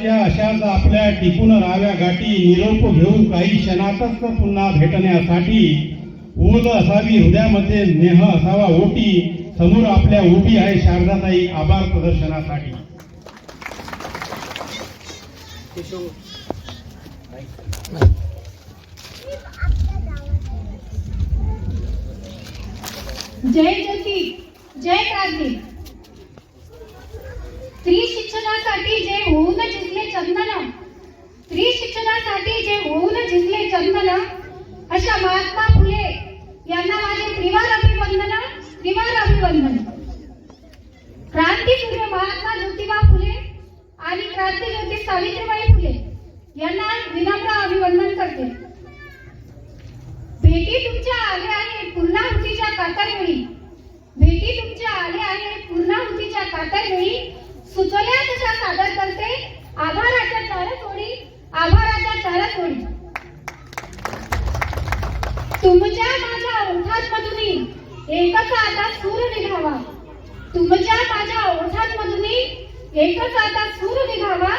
आनंदाच्या अशाच आपल्या टिकून राहाव्या गाठी निरोप घेऊ काही क्षणातच पुन्हा भेटण्यासाठी ओढ असावी हृदयामध्ये नेह असावा ओटी समोर आपल्या उभी आहे शारदाताई आभार प्रदर्शनासाठी. जय ज्योती जय क्रांती. स्त्री शिक्षणासाठी जे होऊन झिजले चंदन, स्त्री शिक्षणासाठी जे होऊन झिजले चंदन, अशा महात्मा फुले यांना माझे त्रिवार अभिवंदन, त्रिवार अभिवंदन. क्रांतीसूर्य महात्मा ज्योतिबा फुले आणि क्रांतीज्योती सावित्रीबाई फुले यांना विनम्र अभिवंदन करते. भेटी तुमच्या आल्या आहे पूर्णाहुतीच्या कातरवेळी, भेटी तुमच्या आल्या आहे पूर्णाहुतीच्या कातरवेळी, सुचल्या तशा सादर करते आभाराच्या चार ओळी, आभाराच्या चार ओळी. तुमच्या माझ्या ओठात मधुनी एकच आता सूर निघावा, तुमच्या माझ्या ओठात मधुनी एकच आता सूर निघावा,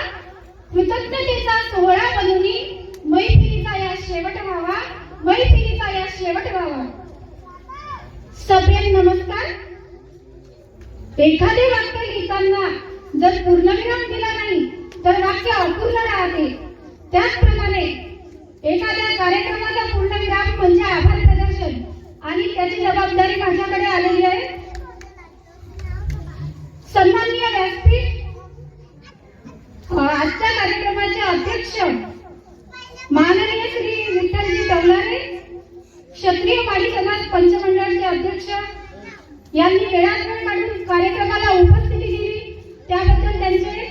कृतज्ञतेचा सोहळा बनवूनी मैफिलीचा या शेवट व्हावा, मैफिलीचा या शेवट व्हावा. सभेत नमस्कार. एखादे वाक्य लिहिताना जर पूर्णविराम दिला नाही तर वाक्य अपूर्ण राहते. त्याचप्रमाणे एखाद्या कार्यक्रमाचा पूर्णविराम म्हणजे आभार प्रदर्शन आणि त्याची जबाबदारी माझ्याकडे आलेली आहे. सन्माननीय व्यासपीठ, आजच्या कार्यक्रमाचे अध्यक्ष माननीय श्री विठ्ठलजी तवलारे, क्षत्रिय माडी समाज पंचमंडळाचे अध्यक्ष यांनी वेळात वेळ काढून कार्यक्रमाला उपस्थिती दिली त्याबद्दल त्यांचे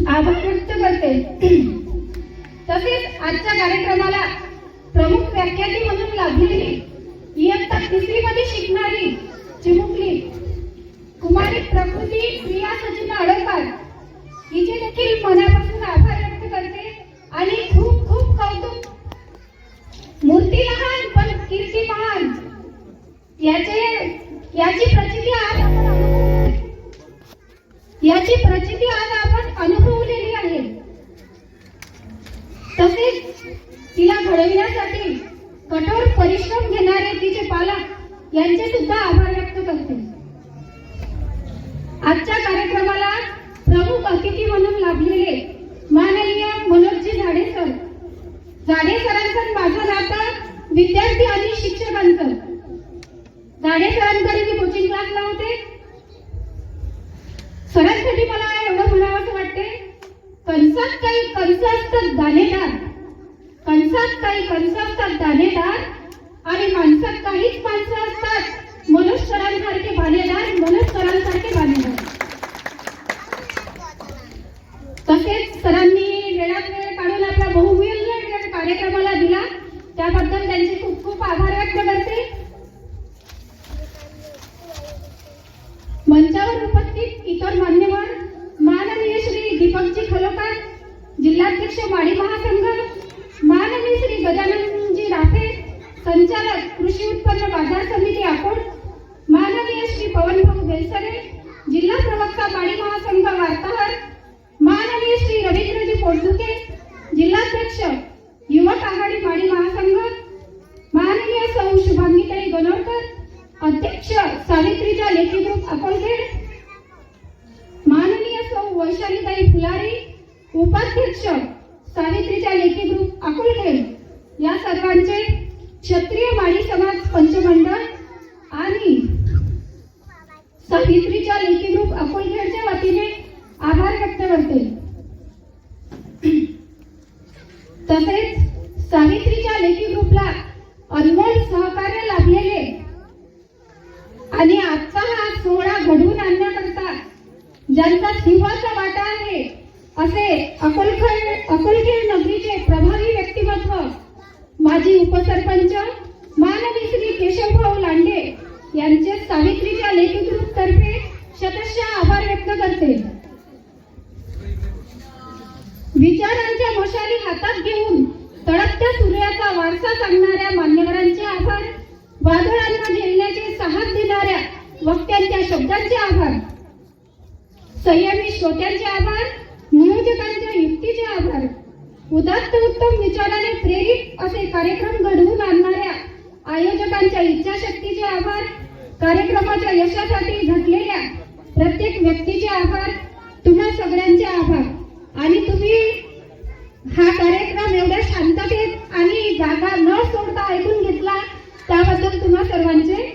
आभार व्यक्त करते. तसेच आजच्या कार्यक्रमाला प्रमुख व्याख्याती म्हणून लाभलेली इयत्ता 3री मध्ये शिकणारी चिमुकली कुमारी प्रकृती प्रिया सचिन अडळकर हिचे देखील मनापासून आभार व्यक्त करते आणि खूप खूप कौतुक. मूर्ती लहान पण कीर्ती महान याची प्रचिती आज आपण अनुभवलेली आहे. तसेच तिला घडविण्यासाठी कठोर परिश्रम घेणारे तिचे पालक यांचे सुद्धा आभार व्यक्त करते. आजच्या कार्यक्रमाला प्रमुख अतिथी म्हणून लाभलेले माननीय मनोजजी झाडे सर, झाडे सरांचं माझं नातं विद्यार्थी आणि शिक्षकांचं. झाडे सरांकडे मी कोचिंग क्लासला होते. सरांसाठी मला एवढं म्हणावं वाटते, कंसात काही कंस असतात दाणेदार, कंसात काही कंस असतात दाणेदार आणि माणसात काहीच माणसं असतात मनोज सरांसारखे बाणेदार, मनोज सरांसारखे बाणेदार. तसेच सरांनी वेळात वेळ काढून आपला बहुमूल्य कार्यक्रमाला दिला त्याबद्दल त्यांचे खूप खूप आभार व्यक्त करते. मंचावर उपस्थित इतर मान्यवर माननीय श्री दीपकजी खलोकार, जिल्हाध्यक्ष माडी महासंघ, माननीय श्री गजाननजी राफे, संचालक कृषी उत्पन्न बाजार समिती अकोट, माननीय श्री पवनभाऊ बेलसरे, जिल्हा प्रवक्ता माडी महासंघ वार्ताहर, माननीय श्री रवींद्रजी पोटदुके, जिल्हाध्यक्ष युवक आघाडी माडी महासंघ, माननीय सौ शुभांगीताई गणोरकर, अध्यक्ष सावित्रीचा लेखी ग्रुप अकोलखेड, माननीय सौ वैशालीताई फुलारी, उपाध्यक्ष सावित्रीचा लेखी ग्रुप अकोलखेड, या सर्वांचे क्षत्रिय माडी समाज पंचमंडळ आणि सावित्रीचा लेखी ग्रुप अकोलखेडच्या वतीने आभार व्यक्त करते. तसेच सावित्रीच्या लेखी ग्रुपला अनमोल सहकार्य लाभलेले आणि आजचा हा सोहळा घडवून आणण्याकरता ज्यांचा सिंहाचा वाटा आहे असे अकोलखेड नगरीचे प्रभावी व्यक्तिमत्व माजी उपसरपंच माननीय श्री केशवभाऊ लांडे यांचे सावित्रीच्या लेखी ग्रुप तर्फे शतशः आभार व्यक्त करते. विचारांच्या मशाली हातात घेऊन तळपत्या सूर्याचा वारसा सांगणाऱ्या मान्यवरांचे आभार, वादळांना झेलण्याचे साहस देणाऱ्या वक्त्यांच्या शब्दांचे आभार, संयमी श्रोत्यांचे आभार, संयोजकांच्या युक्तीचे आभार. उदात्त उत्तम विचाराने प्रेरित असे कार्यक्रम घडवून आणणाऱ्या आयोजकांच्या इच्छाशक्तीचे आभार. कार्यक्रमाच्या यशासाठी झटलेल्या प्रत्येक व्यक्तीचे आभार. तुम्हा सगळ्यांचे आभार. आणि तुम्ही हा कार्यक्रम एवढ्या शांततेत आणि जागा न सोडता ऐकून घेतला त्याबद्दल तुम्हा सर्वांचे